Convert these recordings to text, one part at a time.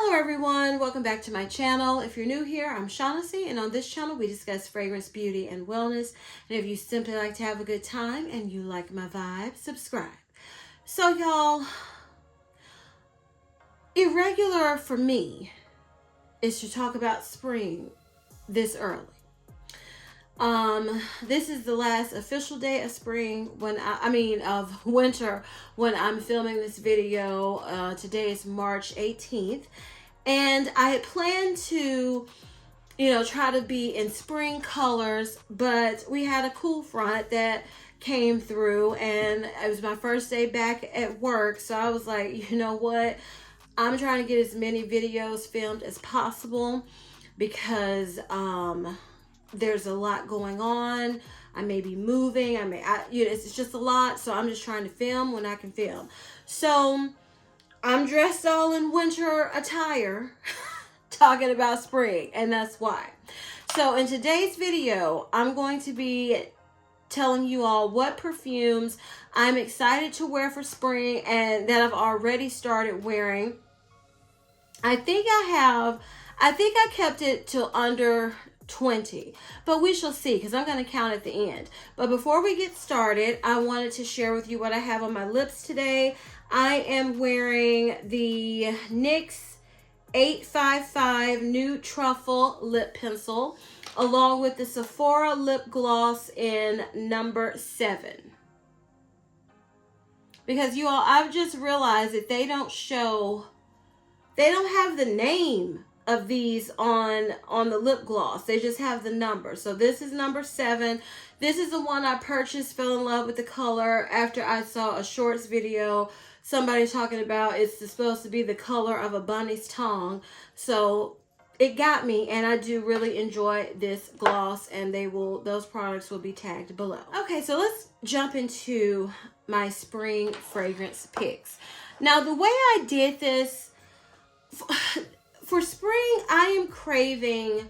Hello everyone, welcome back to my channel. If you're new here, I'm Shaughnessy, and on this channel we discuss fragrance, beauty, and wellness. And if you simply like to have a good time and you like my vibe, subscribe. So y'all, irregular for me is to talk about spring this early. This is the last official day of spring when of winter when I'm filming this video. Today is March 18th, and I had planned to, try to be in spring colors, but we had a cool front that came through, and it was my first day back at work, so I was like, you know what? I'm trying to get as many videos filmed as possible because, there's a lot going on. I may be moving. It's just a lot. So I'm just trying to film when I can film. So I'm dressed all in winter attire talking about spring, and that's why. So in today's video, I'm going to be telling you all what perfumes I'm excited to wear for spring and that I've already started wearing. I think I kept it till under 20, but we shall see because I'm going to count at the end. But before we get started, I wanted to share with you what I have on my lips today. I am wearing the NYX 855 Nude Truffle Lip Pencil along with the Sephora Lip Gloss in number 7. Because you all, I've just realized that they don't have the name of these on the lip gloss. They just have the number. So this is number 7. This is the one I purchased, fell in love with the color after I saw a shorts video, somebody talking about it's supposed to be the color of a bunny's tongue. So it got me, and I do really enjoy this gloss, and those products will be tagged below. Okay, so let's jump into my spring fragrance picks. Now the way I did this, for spring, I am craving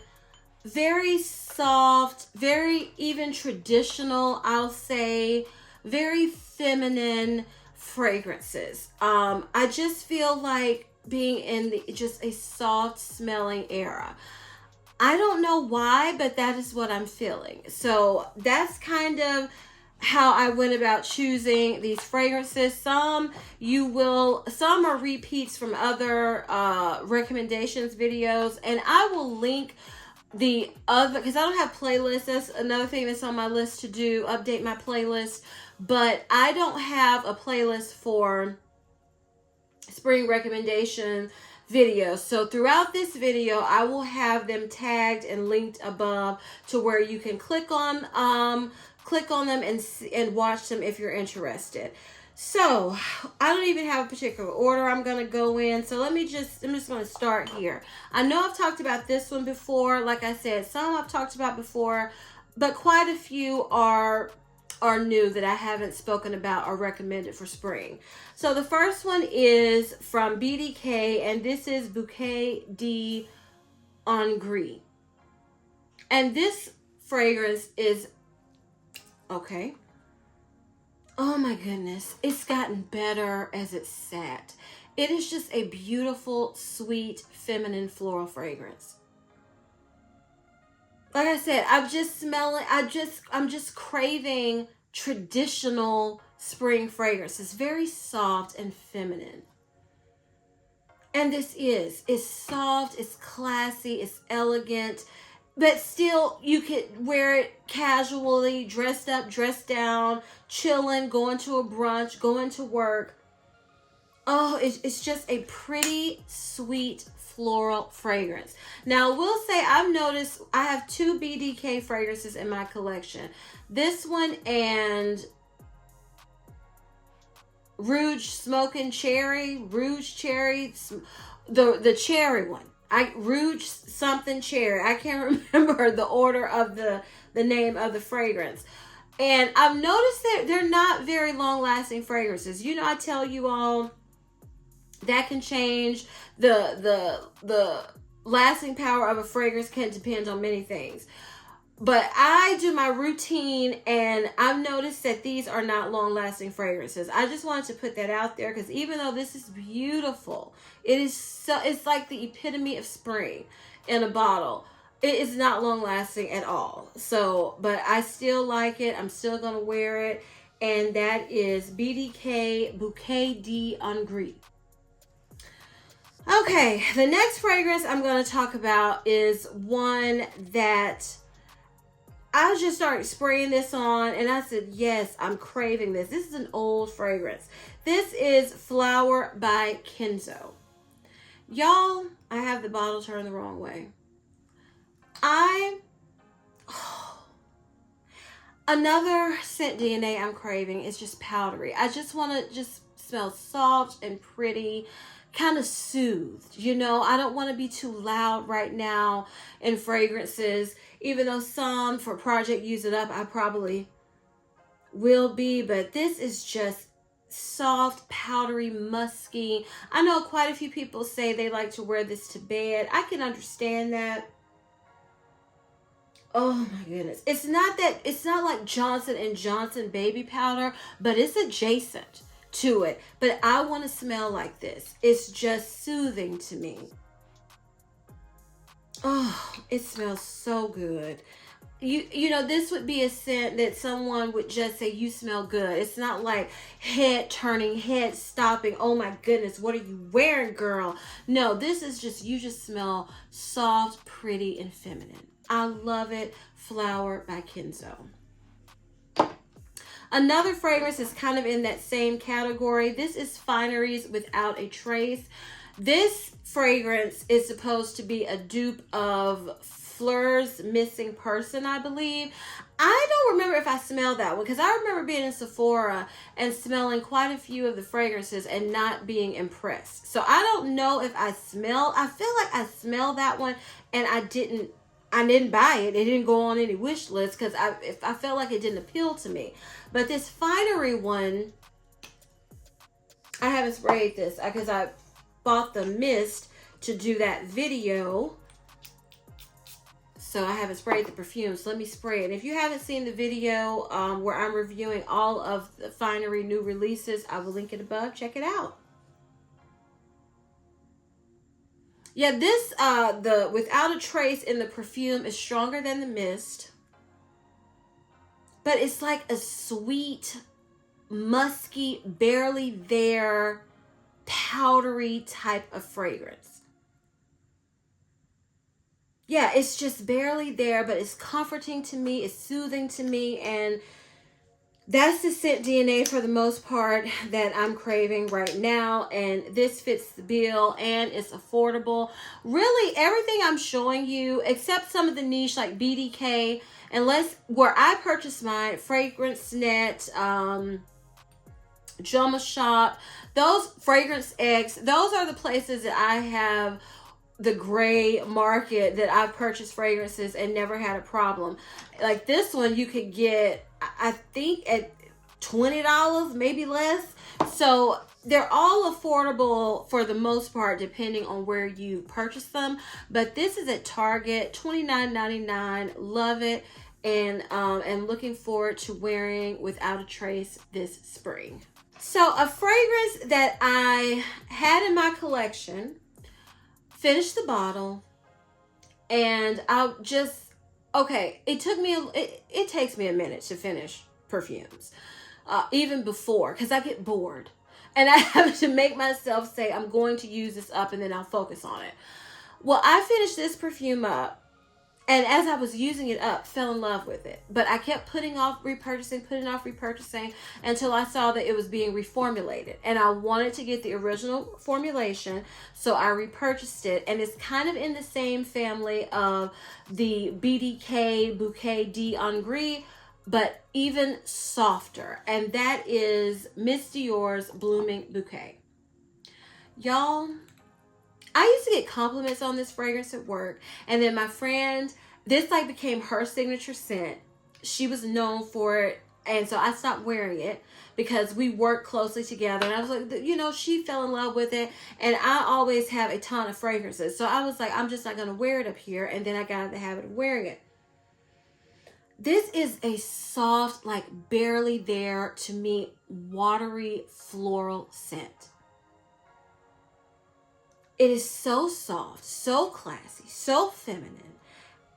very soft, very even traditional, I'll say, very feminine fragrances. I just feel like being in just a soft smelling era. I don't know why, but that is what I'm feeling. So that's kind of how I went about choosing these fragrances. Some are repeats from other recommendations videos, and I will link the other, because I don't have playlists. That's another thing that's on my list to do, update my playlist, but I don't have a playlist for spring recommendation videos. So throughout this video, I will have them tagged and linked above to where you can click on them and watch them if you're interested. So I don't even have a particular order I'm going to go in. So I'm just going to start here. I know I've talked about this one before. Like I said, some I've talked about before, but quite a few are new that I haven't spoken about or recommended for spring. So the first one is from BDK, and this is Bouquet de Hongrie. And this fragrance is okay. Oh my goodness. It's gotten better as it sat. It is just a beautiful, sweet, feminine floral fragrance. Like I said, I'm just craving traditional spring fragrance. It's very soft and feminine. And it's soft, it's classy, it's elegant. But still, you could wear it casually, dressed up, dressed down, chilling, going to a brunch, going to work. Oh, it's just a pretty, sweet, floral fragrance. Now, I will say I've noticed I have 2 BDK fragrances in my collection. This one and Rouge Cherry, the cherry one. Rouge something cherry. I can't remember the order of the name of the fragrance. And I've noticed that they're not very long lasting fragrances. I tell you all that can change. The lasting power of a fragrance can depend on many things. But I do my routine, and I've noticed that these are not long-lasting fragrances. I just wanted to put that out there because even though this is beautiful, it's like the epitome of spring in a bottle. It is not long-lasting at all. So, but I still like it. I'm still going to wear it. And that is BDK Bouquet de Hongrie. Okay, the next fragrance I'm going to talk about is one that I just started spraying this on, and I said, yes, I'm craving this. This is an old fragrance. This is Flower by Kenzo. Y'all, I have the bottle turned the wrong way. Another scent DNA I'm craving is just powdery. I just want to just smell soft and pretty, kind of soothed. You know, I don't want to be too loud right now in fragrances, even though some for Project Use It Up I probably will be, but this is just soft, powdery, musky. I know quite a few people say they like to wear this to bed. I can understand that. Oh my goodness. It's not like Johnson & Johnson baby powder, but it's adjacent to it. But I want to smell like this. It's just soothing to me. Oh, it smells so good. You know, this would be a scent that someone would just say, you smell good. It's not like head turning, head stopping. Oh my goodness, what are you wearing, girl? No, this is just, you just smell soft, pretty, and feminine. I love it. Flower by Kenzo. Another fragrance is kind of in that same category. This is Finery's Without a Trace. This fragrance is supposed to be a dupe of Fleur's Missing Person, I believe. I don't remember if I smelled that one because I remember being in Sephora and smelling quite a few of the fragrances and not being impressed. So I don't know if I feel like I smelled that one and I didn't buy it. It didn't go on any wish list because I felt like it didn't appeal to me. But this Finery one, I haven't sprayed this because I bought the mist to do that video. So I haven't sprayed the perfume. So let me spray it. And if you haven't seen the video where I'm reviewing all of the Finery new releases, I will link it above. Check it out. Yeah, this, the Without a Trace in the perfume is stronger than the mist. But it's like a sweet, musky, barely there, powdery type of fragrance. Yeah, it's just barely there, but it's comforting to me. It's soothing to me. And that's the scent DNA for the most part that I'm craving right now. And this fits the bill and it's affordable. Really, everything I'm showing you, except some of the niche like BDK, unless where I purchased mine, Fragrance Net, Joma Shop, those Fragrance X, those are the places that I have the gray market that I've purchased fragrances and never had a problem. Like this one you could get, I think at $20, maybe less. So they're all affordable for the most part, depending on where you purchase them. But this is at Target, $29.99. Love it. And looking forward to wearing Without a Trace this spring. So a fragrance that I had in my collection, finished the bottle, and I'll just, okay, it takes me a minute to finish perfumes, even before, because I get bored. And I have to make myself say, I'm going to use this up and then I'll focus on it. Well, I finished this perfume up, and as I was using it up, fell in love with it. But I kept putting off repurchasing until I saw that it was being reformulated. And I wanted to get the original formulation, so I repurchased it. And it's kind of in the same family of the BDK Bouquet de Hongrie, but even softer. And that is Miss Dior's Blooming Bouquet. Y'all, I used to get compliments on this fragrance at work, and then my friend, this like became her signature scent. She was known for it, and so I stopped wearing it because we worked closely together, and I was like, you know, she fell in love with it, and I always have a ton of fragrances, so I was like, I'm just not going to wear it up here, and then I got in the habit of wearing it. This is a soft, like barely there to me, watery floral scent. It is so soft, so classy, so feminine.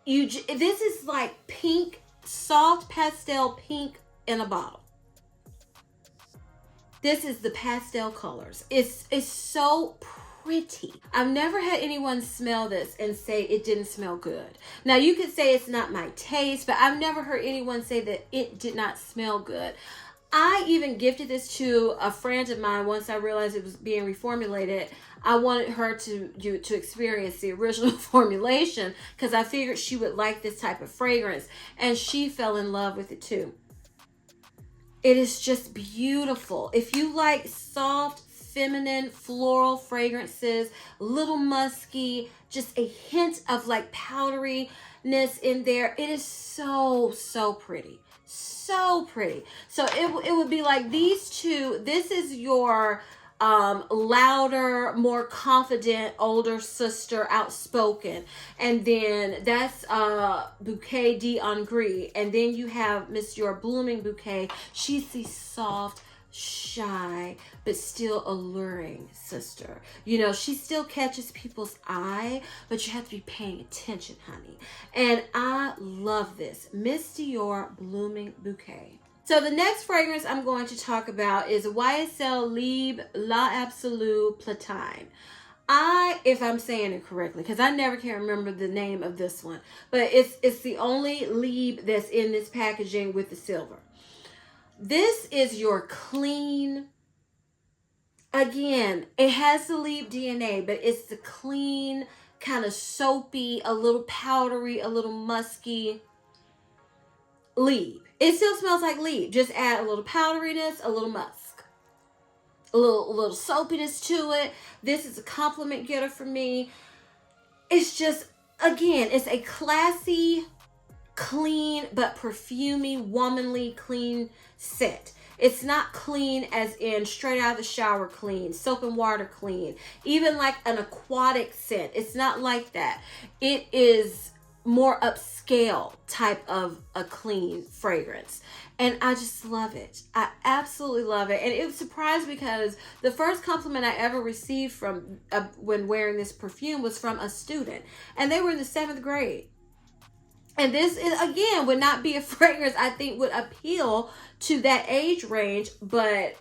This is like pink, soft pastel pink in a bottle. This is the pastel colors. It's so pretty. I've never had anyone smell this and say it didn't smell good. Now you could say it's not my taste, but I've never heard anyone say that it did not smell good. I even gifted this to a friend of mine once I realized it was being reformulated. I wanted her to experience the original formulation because I figured she would like this type of fragrance, and she fell in love with it too. It is just beautiful. If you like soft, feminine, floral fragrances, a little musky, just a hint of like powderiness in there, it is so pretty. So pretty. So it would be like these two. This is your louder, more confident older sister, outspoken, and then that's Bouquet de Hongrie, and then you have Miss Your Blooming Bouquet. She's the soft, shy, but still alluring sister. You know, she still catches people's eye, but you have to be paying attention, honey. And I love this Miss Dior Blooming Bouquet. So the next fragrance I'm going to talk about is YSL Libre Absolu Platine. If I'm saying it correctly, because I never can remember the name of this one, but it's the only Libre that's in this packaging with the silver. This is your clean, again, it has the Libre DNA, but it's the clean, kind of soapy, a little powdery, a little musky Libre. It still smells like Libre. Just add a little powderiness, a little musk, a little soapiness to it. This is a compliment getter for me. It's just, again, it's a classy, clean, but perfumey, womanly, clean scent. It's not clean as in straight out of the shower clean, soap and water clean, even like an aquatic scent. It's not like that. It is more upscale type of a clean fragrance, and I just love it. I absolutely love it. And it was surprised because the first compliment I ever received from when wearing this perfume was from a student, and they were in the 7th grade. And this is, again, would not be a fragrance I think would appeal to that age range, but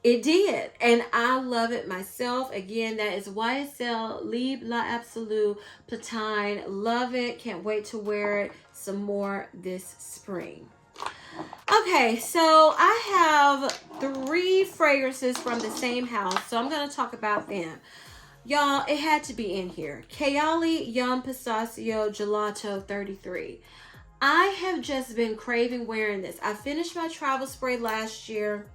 it did, and I love it myself. Again, that is YSL Libre Absolu Platine. Love it. Can't wait to wear it some more this spring. Okay, so I have 3 fragrances from the same house, so I'm going to talk about them. Y'all, it had to be in here. Kayali Pistachio Gelato 33. I have just been craving wearing this. I finished my travel spray last year.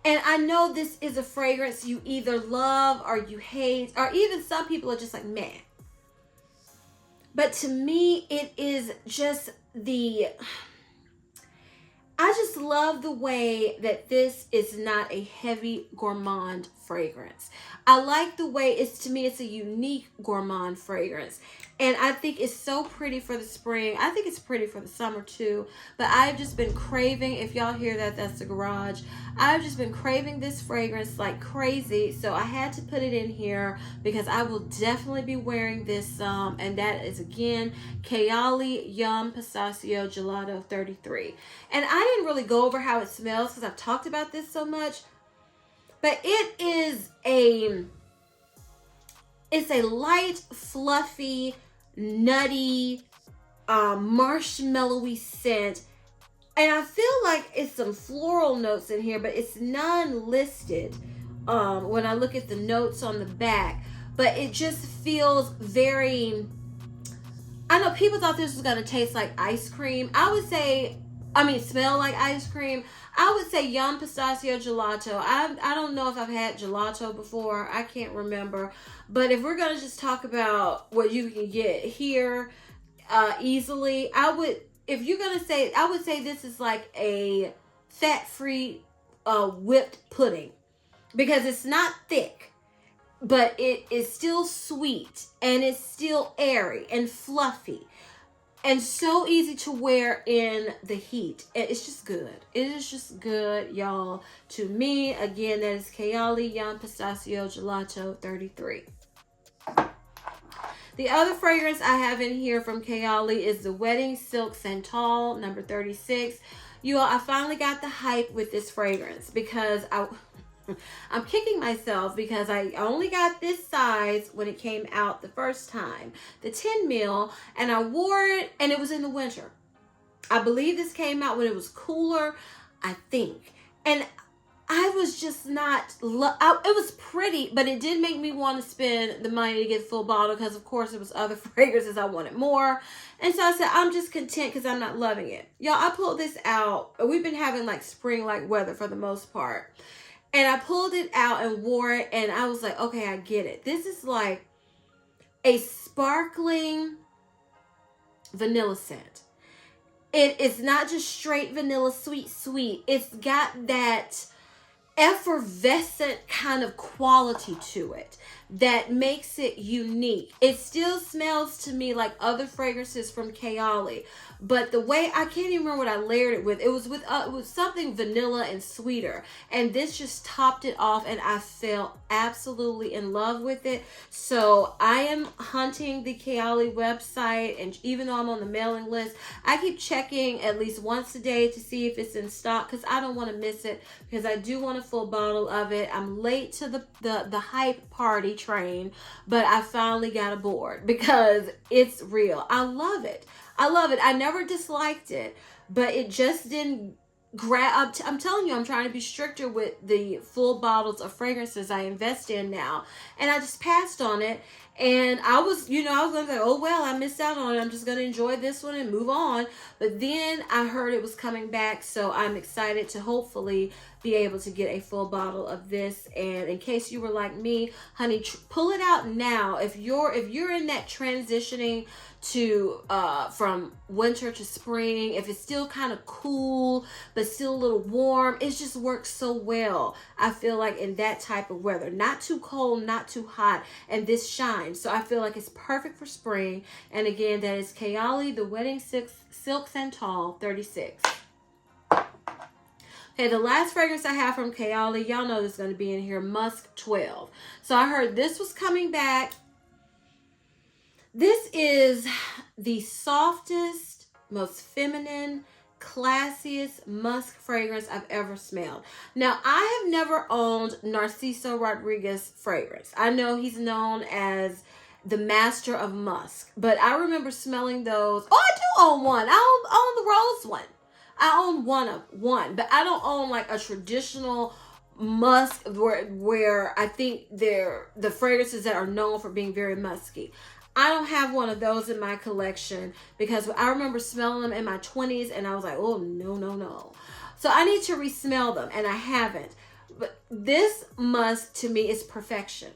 And I know this is a fragrance you either love or you hate, or even some people are just like, meh. But to me, it is just I just love the way that this is not a heavy gourmand fragrance. I like the way to me, it's a unique gourmand fragrance. And I think it's so pretty for the spring. I think it's pretty for the summer too. But I've just been craving, if y'all hear that, that's the garage. I've just been craving this fragrance like crazy. So I had to put it in here because I will definitely be wearing this and that is, again, Kayali Pistachio Gelato 33. And I didn't really go over how it smells because I've talked about this so much. But it's a light, fluffy, nutty, marshmallowy scent. And I feel like it's some floral notes in here, but it's non-listed when I look at the notes on the back. But it just feels very, I know people thought this was going to taste like ice cream. Smell like ice cream. I would say Yum Pistachio Gelato. I don't know if I've had gelato before. I can't remember. But if we're going to just talk about what you can get here easily, I would say this is like a fat-free whipped pudding. Because it's not thick, but it is still sweet and it's still airy and fluffy. and so easy to wear in the heat. It's just good. It is just good, y'all. To me, again, that is Kayali Pistachio Gelato 33. The other fragrance I have in here from Kayali is the Wedding Silk Santal number 36. You all, I finally got the hype with this fragrance because I'm kicking myself because I only got this size when it came out the first time, the 10 mil, and I wore it and it was in the winter. I believe this came out when it was cooler, I think. And I was just not, it was pretty, but it did make me want to spend the money to get full bottle because, of course, there was other fragrances I wanted more. And so I said, I'm just content because I'm not loving it. Y'all, I pulled this out. We've been having like spring-like weather for the most part. And I pulled it out and wore it, and I was like, okay, I get it. This is like a sparkling vanilla scent. It is not just straight vanilla, sweet. It's got that effervescent kind of quality to it that makes it unique. It still smells to me like other fragrances from Kayali, but the way, I can't even remember what I layered it with. It was with something vanilla and sweeter, and this just topped it off, and I fell absolutely in love with it. So I am hunting the Kayali website, and even though I'm on the mailing list, I keep checking at least once a day to see if it's in stock because I don't want to miss it, because I do want a full bottle of it. I'm late to the hype party train, but I finally got aboard because it's real. I love it. I never disliked it, but it just didn't grab up. I'm telling you, I'm trying to be stricter with the full bottles of fragrances I invest in now, and I just passed on it. And I was going to say, oh, well, I missed out on it. I'm just going to enjoy this one and move on. But then I heard it was coming back. So I'm excited to hopefully be able to get a full bottle of this. And in case you were like me, honey, pull it out now. If you're in that transitioning to from winter to spring, if it's still kind of cool but still a little warm, it just works so well. I feel like in that type of weather, not too cold, not too hot, and this shines. So I feel like it's perfect for spring. And again, that is Kayali, the Wedding Silk Santal 36. Okay, the last fragrance I have from Kayali, y'all know this is going to be in here, Musk 12. So I heard this was coming back. This is the softest, most feminine, classiest musk fragrance I've ever smelled. Now, I have never owned Narciso Rodriguez fragrance. I know he's known as the master of musk, but I remember smelling those. Oh, I do own one. I own the rose one. I own one, but I don't own like a traditional musk where I think they're the fragrances that are known for being very musky. I don't have one of those in my collection because I remember smelling them in my 20s and I was like, oh, no. So I need to re-smell them, and I haven't. But this musk to me is perfection.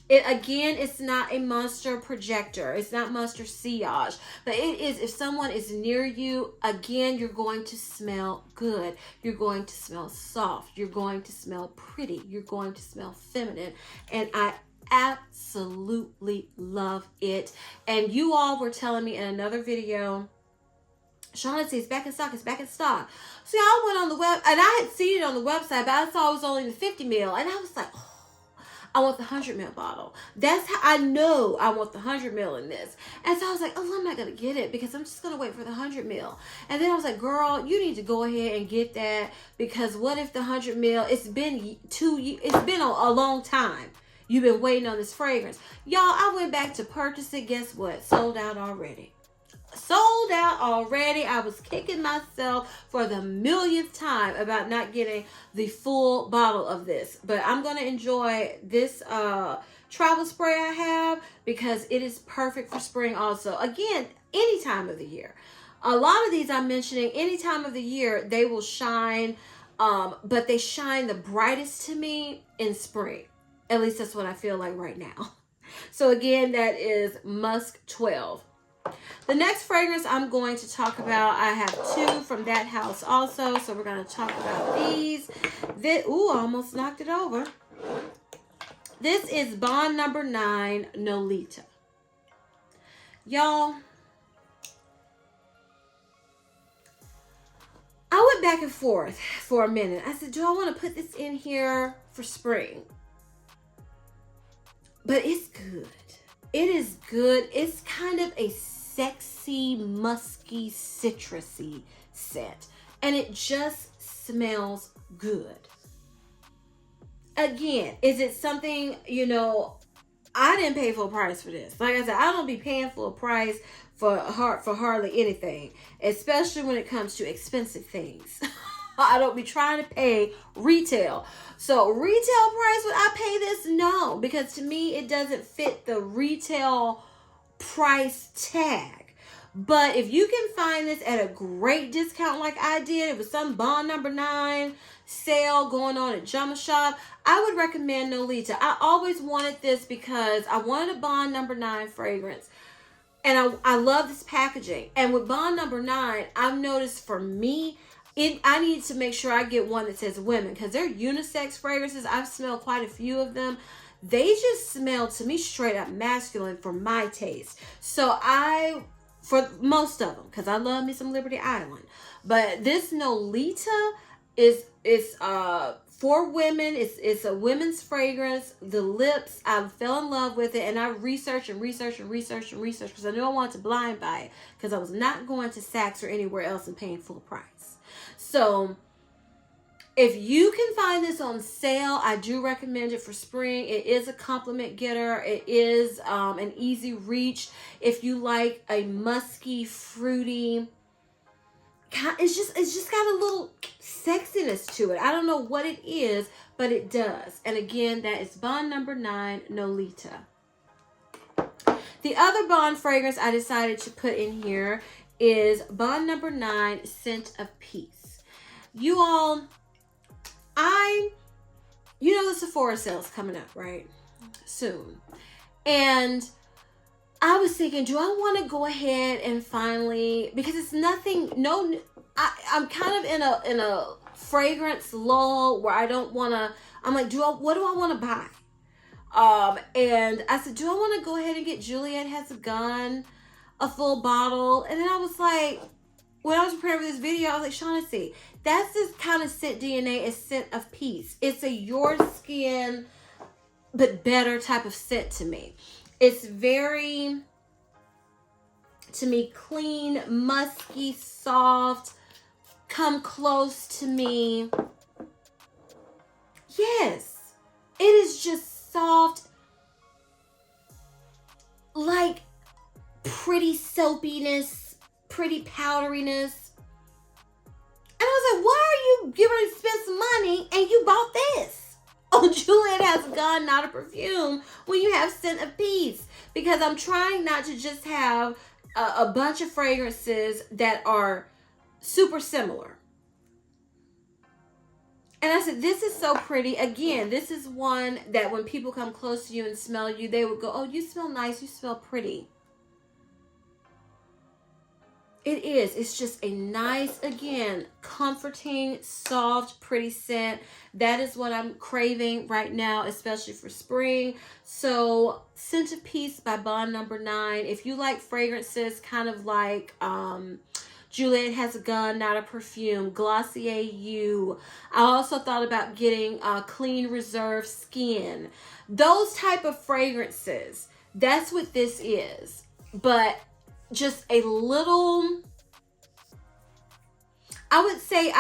It's not a monster projector. It's not monster sillage. But it is, if someone is near you, again, you're going to smell good. You're going to smell soft. You're going to smell pretty. You're going to smell feminine. And I absolutely love it. And you all were telling me in another video, Shaughnessy, it's back in stock. It's back in stock. So I went on the web, and I had seen it on the website, but I saw it was only the 50 ml. And I was like, oh, I want the 100 ml bottle. That's how I know I want the 100 ml in this. And so I was like, oh, I'm not going to get it because I'm just going to wait for the 100 ml. And then I was like, girl, you need to go ahead and get that, because what if the 100 ml, it's been a long time. You've been waiting on this fragrance. Y'all, I went back to purchase it. Guess what? Sold out already. I was kicking myself for the millionth time about not getting the full bottle of this. But I'm going to enjoy this travel spray I have because it is perfect for spring also. Again, any time of the year. A lot of these I'm mentioning, any time of the year, they will shine. But they shine the brightest to me in spring. At least that's what I feel like right now. So again, that is Musk 12. The next fragrance I'm going to talk about, I have two from that house also. So we're going to talk about these. Ooh, I almost knocked it over. This is Bond number 9, Nolita. Y'all, I went back and forth for a minute. I said, do I want to put this in here for spring? But it's good. It is good. It's kind of a sexy, musky, citrusy scent. And it just smells good. Again, is it something, you know, I didn't pay full price for this. Like I said, I don't be paying full price for hardly anything, especially when it comes to expensive things. I don't be trying to pay retail. So retail price, would I pay this? No, because to me, it doesn't fit the retail price tag. But if you can find this at a great discount like I did, it was some Bond No. 9 sale going on at Jumma Shop, I would recommend Nolita. I always wanted this because I wanted a Bond No. 9 fragrance. And I love this packaging. And with Bond No. 9, I've noticed for me, I need to make sure I get one that says women, because they're unisex fragrances. I've smelled quite a few of them. They just smell to me straight up masculine for my taste. So for most of them, because I love me some Liberty Island. But this Nolita is for women. It's a women's fragrance. The lips, I fell in love with it, and I researched because I knew I wanted to blind buy it, because I was not going to Saks or anywhere else and paying full price. So if you can find this on sale, I do recommend it for spring. It is a compliment getter. It is an easy reach. If you like a musky, fruity, it's just got a little sexiness to it. I don't know what it is, but it does. And again, that is Bond No. 9 Nolita. The other Bond fragrance I decided to put in here is Bond No. 9 Scent of Peace. You all, you know the Sephora sale's coming up, right? Soon. And I was thinking, do I want to go ahead and finally, because it's nothing, I'm kind of in a fragrance lull where I don't want to, I'm like, what do I want to buy? And I said, do I want to go ahead and get Juliet Has a Gun, a full bottle? And then I was like, when I was preparing for this video, I was like, Shaughnessy, that's this kind of scent DNA as Scent of Peace. It's a your skin, but better type of scent to me. It's very, to me, clean, musky, soft, come close to me. Yes, it is just soft, like pretty soapiness, pretty powderiness. And I was like, why are you giving her to spend some money and you bought this? Oh, Juliet Has a Gun, not a perfume, when you have Scent of Peace. Because I'm trying not to just have a bunch of fragrances that are super similar. And I said, this is so pretty. Again, this is one that when people come close to you and smell you, they would go, oh, you smell nice, you smell pretty. It is. It's just a nice, again, comforting, soft, pretty scent. That is what I'm craving right now, especially for spring. So, Scent of Peace by Bond No. 9. If you like fragrances, kind of like Juliet Has a Gun, not a perfume, Glossier You. I also thought about getting Clean Reserve Skin. Those type of fragrances. That's what this is. But just a little, I would say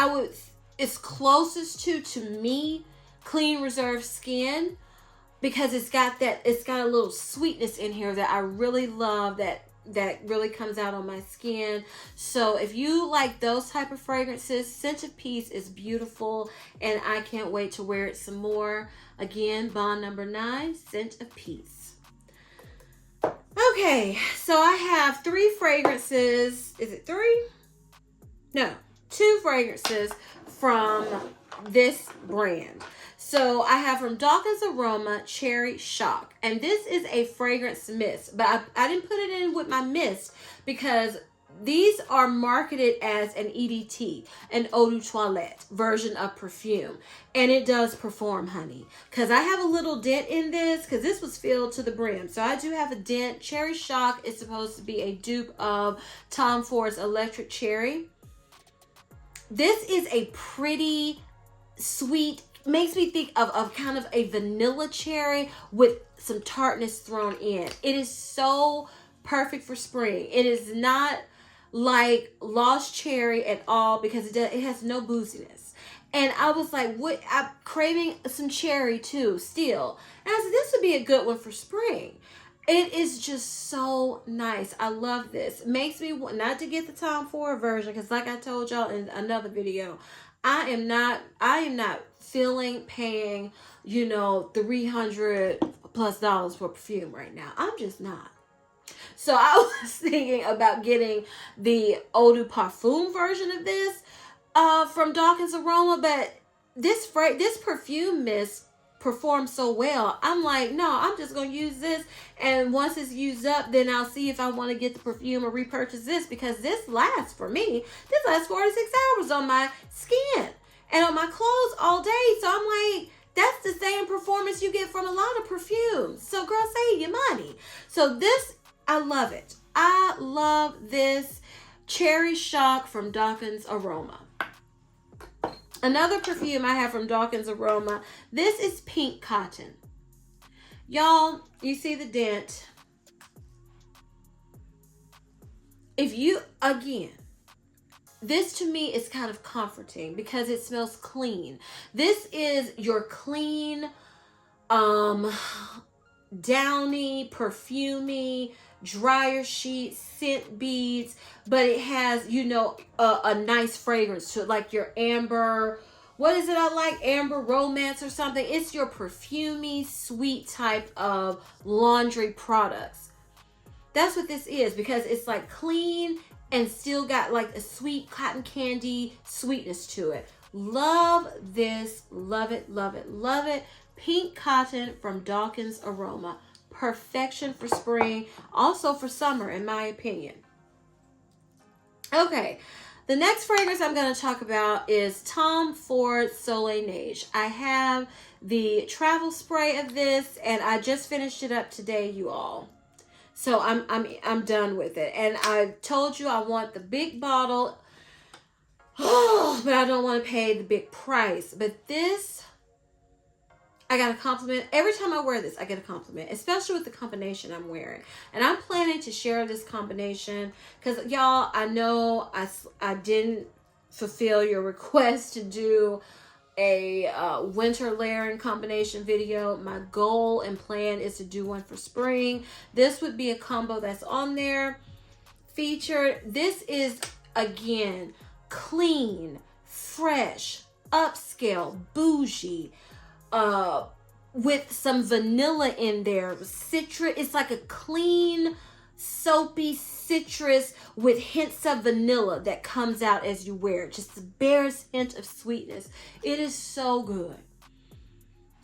it's closest to me, Clean Reserve Skin, because it's got a little sweetness in here that I really love, that really comes out on my skin. So if you like those type of fragrances, Scent of Peace is beautiful, and I can't wait to wear it some more. Again, Bond No. 9, Scent of Peace. Okay, so I have 3 fragrances. Is it 3? No, 2 fragrances from this brand. So I have from Dawkins Aroma Cherry Shock. And this is a fragrance mist. But I didn't put it in with my mist because these are marketed as an EDT, an eau de toilette version of perfume. And it does perform, honey. Because I have a little dent in this, because this was filled to the brim. So I do have a dent. Cherry Shock is supposed to be a dupe of Tom Ford's Electric Cherry. This is a pretty sweet, makes me think of kind of a vanilla cherry with some tartness thrown in. It is so perfect for spring. It is not like Lost Cherry at all because it has no booziness. And I was like, what? I'm craving some cherry too still. And I said, this would be a good one for spring. It is just so nice. I love this. It makes me want not to get the Tom Ford version because, like I told y'all in another video, I am not feeling paying, you know, $300+ for perfume right now. I'm just not. So I was thinking about getting the Eau de Parfum version of this from Dawkins Aroma, but this perfume mist performs so well. I'm like, no, I'm just going to use this. And once it's used up, then I'll see if I want to get the perfume or repurchase this, because this lasts for me. This lasts 46 hours on my skin and on my clothes all day. So I'm like, that's the same performance you get from a lot of perfumes. So girl, save your money. So this, I love it. I love this Cherry Shock from Dawkins Aroma. Another perfume I have from Dawkins Aroma. This is Pink Cotton. Y'all, you see the dent. If you, again, this to me is kind of comforting because it smells clean. This is your clean, downy, perfumey, dryer sheet, scent beads, but it has, you know, a nice fragrance to it, like your amber, what is it I like? Amber Romance or something. It's your perfumey, sweet type of laundry products. That's what this is, because it's like clean and still got like a sweet cotton candy sweetness to it. Love this. Love it, love it, love it. Pink Cotton from Dawkins Aroma. Perfection for spring, also for summer, in my opinion. Okay, the next fragrance I'm going to talk about is Tom Ford Soleil Neige. I have the travel spray of this, and I just finished it up today, you all. So I'm done with it. And I told you I want the big bottle, but I don't want to pay the big price. But this, I got a compliment. Every time I wear this, I get a compliment, especially with the combination I'm wearing. And I'm planning to share this combination because, y'all, I know I didn't fulfill your request to do a winter layering combination video. My goal and plan is to do one for spring. This would be a combo that's on there featured. This is, again, clean, fresh, upscale, bougie, with some vanilla in there, citrus. It's like a clean, soapy citrus with hints of vanilla that comes out as you wear it. Just the barest hint of sweetness. It is so good.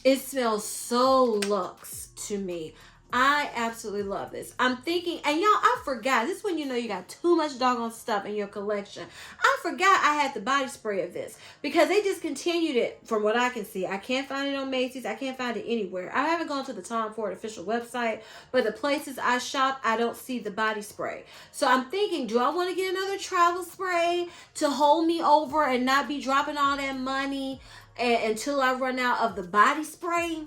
It smells so luxe to me. I absolutely love this. I'm thinking, and y'all, I forgot. This is when you know you got too much doggone stuff in your collection. I forgot I had the body spray of this because they discontinued it from what I can see. I can't find it on Macy's. I can't find it anywhere. I haven't gone to the Tom Ford official website, but the places I shop, I don't see the body spray. So I'm thinking, do I want to get another travel spray to hold me over and not be dropping all that money until I run out of the body spray?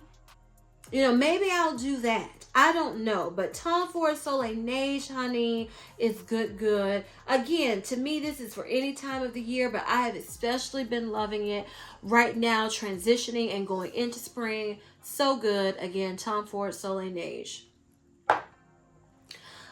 You know, maybe I'll do that. I don't know, but Tom Ford Soleil Neige, honey, is good. Again, to me, this is for any time of the year, but I have especially been loving it right now, transitioning and going into spring. So good. Again, Tom Ford Soleil Neige.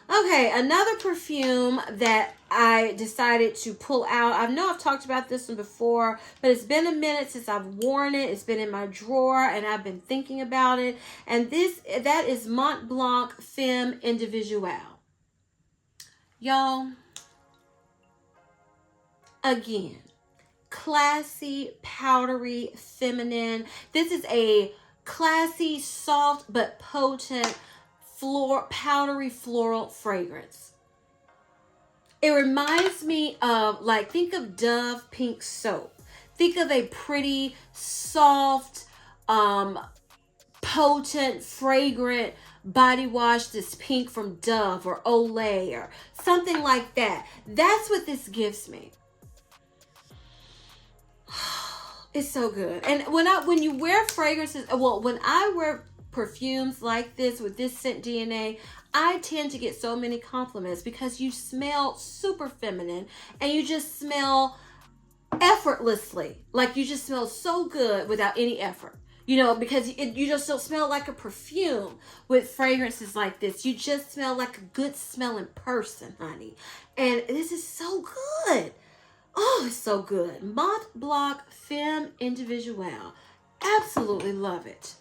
Okay, another perfume that I decided to pull out. I know I've talked about this one before, but it's been a minute since I've worn it. It's been in my drawer, and I've been thinking about it. And that is Mont Blanc Femme Individuelle. Y'all, again, classy, powdery, feminine. This is a classy, soft, but potent powdery floral fragrance. It reminds me of, like, think of Dove pink soap. Think of a pretty, soft, potent, fragrant body wash that's pink from Dove or Olay or something like that. That's what this gives me. It's so good. And when you wear fragrances, well, when I wear perfumes like this with this scent DNA, I tend to get so many compliments because you smell super feminine and you just smell effortlessly. Like you just smell so good without any effort. You know, because you just don't smell like a perfume with fragrances like this. You just smell like a good smelling person, honey. And this is so good. Oh, it's so good. Mont Blanc Femme Individuelle. Absolutely love it.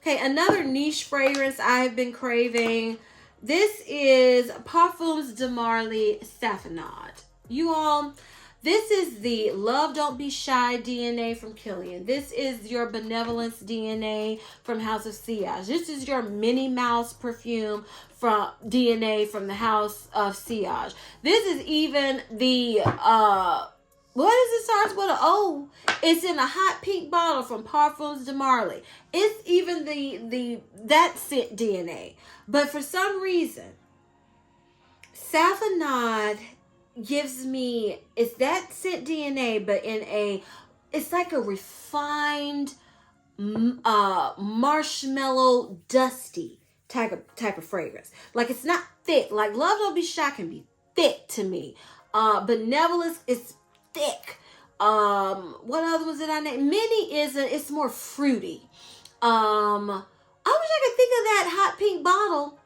Okay, another niche fragrance I have been craving. This is Parfums de Marly Safanad. You all, this is the Love Don't Be Shy DNA from Killian. This is your Benevolence DNA from House of Sillage. This is your Minnie Mouse perfume from DNA from the House of Sillage. This is even the what is it starts with an O? It's in a hot pink bottle from Parfums de Marly. It's even that scent DNA. But for some reason, Safanad gives me, it's that scent DNA, but it's like a refined marshmallow dusty type of fragrance. Like it's not thick. Like Love Don't Be Shy can be thick to me. Benevolence is thick. What other ones did I name? Minnie isn't. It's more fruity. I wish I could think of that hot pink bottle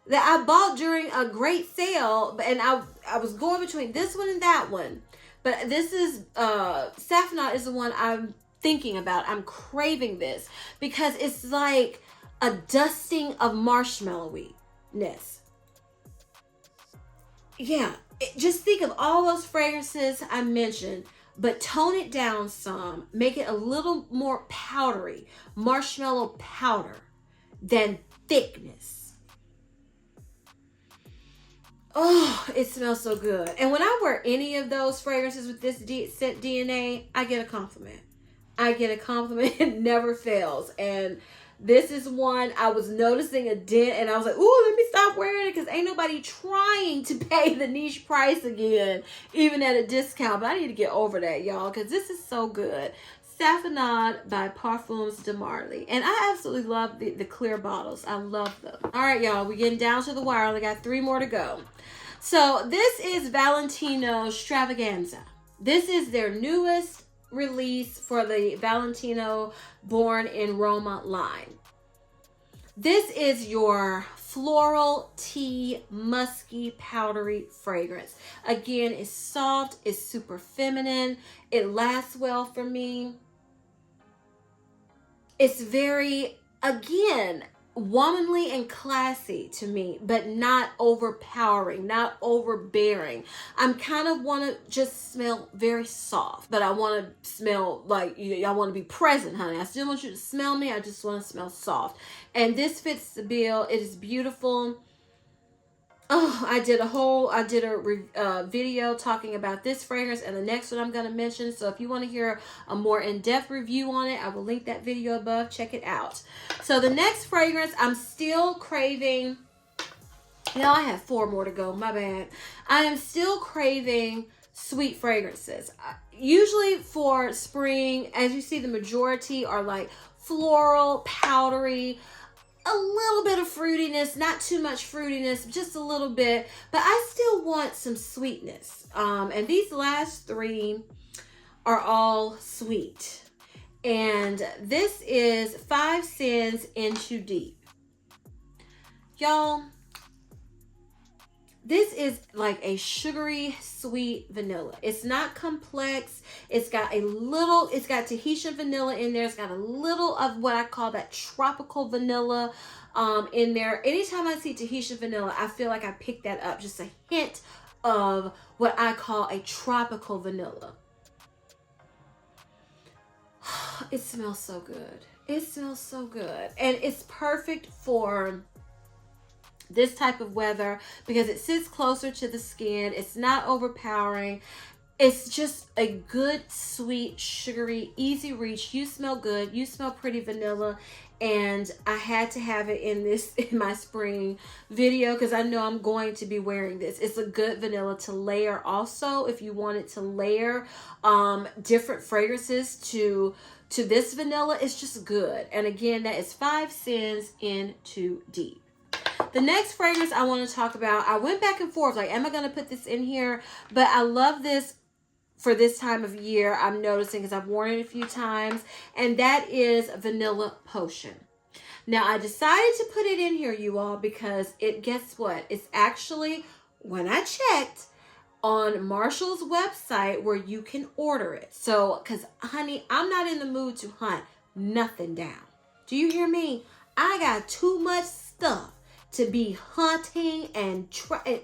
that I bought during a great sale, and I was going between this one and that one. But this is Safanad is the one I'm thinking about. I'm craving this because it's like a dusting of marshmallowy-ness. Yeah, just think of all those fragrances I mentioned, but tone it down some. Make it a little more powdery, marshmallow powder than thickness. Oh, it smells so good. And when I wear any of those fragrances with this scent DNA, I get a compliment. I get a compliment. It never fails. And this is one I was noticing a dent, and I was like, ooh, let me stop wearing it because ain't nobody trying to pay the niche price again, even at a discount. But I need to get over that, y'all, because this is so good. Safanad by Parfums de Marly. And I absolutely love the clear bottles. I love them. All right, y'all, we're getting down to the wire. I only got 3 more to go. So this is Valentino Stravaganza. This is their newest release for the Valentino Born in Roma line. This is your floral tea, musky, powdery fragrance. Again, it's soft, it's super feminine, it lasts well for me. It's very, again, womanly and classy to me, but not overpowering, not overbearing. I'm kind of want to just smell very soft, but I want to smell like I want to be present, honey. I still want you to smell me. I just want to smell soft. And this fits the bill. It is beautiful. Oh, I did a video talking about this fragrance and the next one I'm going to mention. So if you want to hear a more in-depth review on it, I will link that video above. Check it out. So the next fragrance I'm still craving. Now I have 4 more to go. My bad. I am still craving sweet fragrances. Usually for spring, as you see, the majority are like floral, powdery, a little bit of fruitiness, not too much fruitiness, just a little bit, but I still want some sweetness. And these last 3 are all sweet. And this is 5 Sins In Too Deep. Y'all, this is like a sugary sweet vanilla. It's not complex. It's got Tahitian vanilla in there. It's got a little of what I call that tropical vanilla in there. Anytime I see Tahitian vanilla, I feel like I pick that up. Just a hint of what I call a tropical vanilla. It smells so good. It smells so good. And it's perfect for this type of weather because it sits closer to the skin. It's not overpowering. It's just a good, sweet, sugary, easy reach. You smell good. You smell pretty vanilla. And I had to have it in my spring video because I know I'm going to be wearing this. It's a good vanilla to layer also if you wanted to layer different fragrances to this vanilla. It's just good. And again, that is 5 Sins in Too Deep. The next fragrance I want to talk about, I went back and forth, like, am I going to put this in here? But I love this for this time of year, I'm noticing, because I've worn it a few times, and that is Vanilla Potion. Now, I decided to put it in here, you all, because guess what? It's actually, when I checked, on Marshall's website where you can order it. So, because, honey, I'm not in the mood to hunt nothing down. Do you hear me? I got too much stuff to be hunting and trying.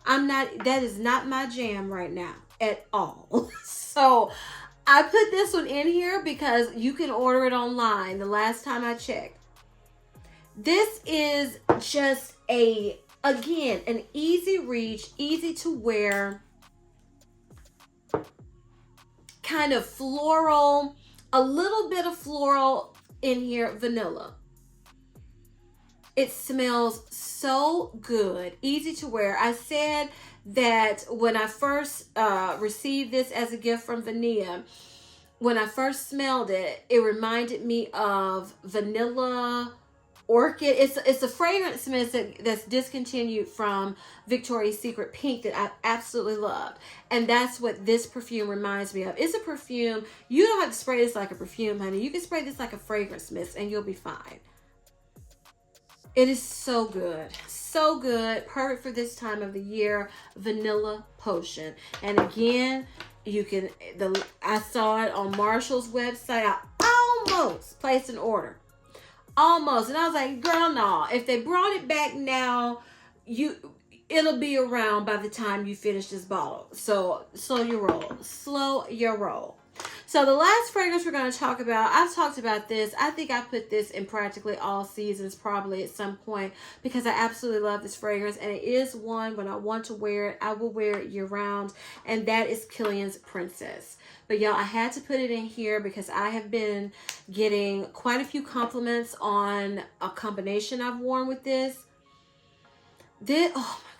That is not my jam right now at all. So I put this one in here because you can order it online the last time I checked. This is just again, an easy reach, easy to wear, kind of floral, a little bit of floral in here, vanilla. It smells so good, easy to wear. I said that when I first received this as a gift from Vania, when I first smelled it, it reminded me of Vanilla Orchid. It's a fragrance mist that's discontinued from Victoria's Secret Pink that I absolutely loved. And that's what this perfume reminds me of. It's a perfume. You don't have to spray this like a perfume, honey. You can spray this like a fragrance mist and you'll be fine. It is so good. So good. Perfect for this time of the year. Vanilla Potion. And again, I saw it on Marshall's website. I almost placed an order. Almost. And I was like, girl, no. If they brought it back now, it'll be around by the time you finish this bottle. So slow your roll. Slow your roll. So the last fragrance we're going to talk about, I've talked about this. I think I put this in practically all seasons probably at some point because I absolutely love this fragrance. And it is one, when I want to wear it, I will wear it year round. And that is Killian's Princess. But y'all, I had to put it in here because I have been getting quite a few compliments on a combination I've worn with this. Oh my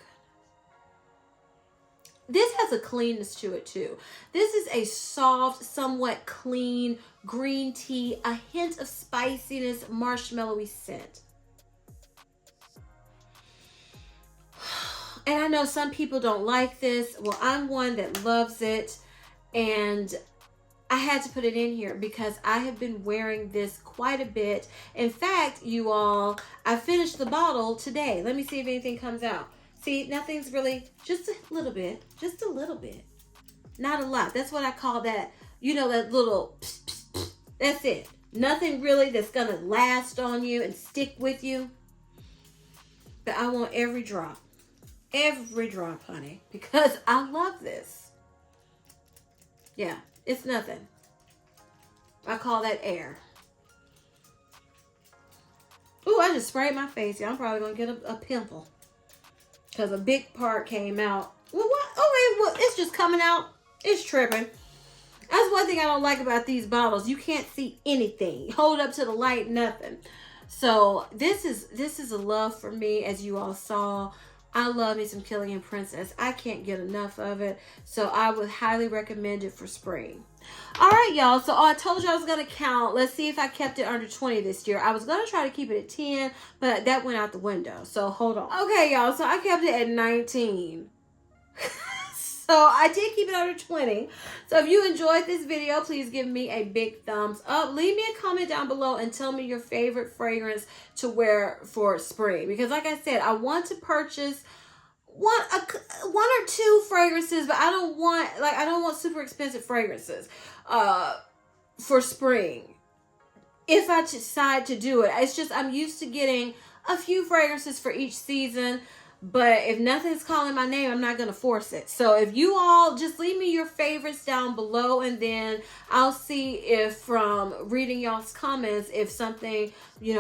This has a cleanness to it too. This is a soft, somewhat clean green tea, a hint of spiciness, marshmallowy scent. And I know some people don't like this. Well, I'm one that loves it. And I had to put it in here because I have been wearing this quite a bit. In fact, you all, I finished the bottle today. Let me see if anything comes out. See, nothing's really, just a little bit. Just a little bit. Not a lot. That's what I call that, that little, pss, pss, pss. That's it. Nothing really that's going to last on you and stick with you. But I want every drop. Every drop, honey. Because I love this. Yeah, it's nothing. I call that air. Ooh, I just sprayed my face. Yeah, I'm probably going to get a pimple. Because a big part came out. Well, what? Oh, wait, well, it's just coming out. It's tripping. That's one thing I don't like about these bottles. You can't see anything. Hold up to the light, nothing. So this is a love for me, as you all saw. I love me some Killian Princess. I can't get enough of it. So I would highly recommend it for spring. All right, y'all. So I told you I was going to count. Let's see if I kept it under 20 this year. I was going to try to keep it at 10, but that went out the window. So hold on. Okay, y'all. So I kept it at 19. So I did keep it under 20. So if you enjoyed this video, please give me a big thumbs up. Leave me a comment down below and tell me your favorite fragrance to wear for spring. Because like I said, I want to purchase one or two fragrances, but I don't want super expensive fragrances for spring. If I decide to do it, it's just I'm used to getting a few fragrances for each season. But if nothing's calling my name, I'm not going to force it. So if you all just leave me your favorites down below, and then I'll see if from reading y'all's comments, if something,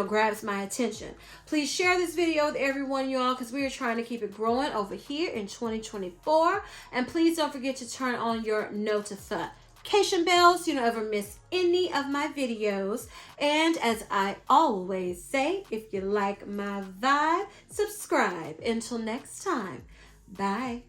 grabs my attention. Please share this video with everyone, y'all, because we are trying to keep it growing over here in 2024. And please don't forget to turn on your notification bells so you don't ever miss any of my videos. And as I always say, if you like my vibe, subscribe. Until next time, bye.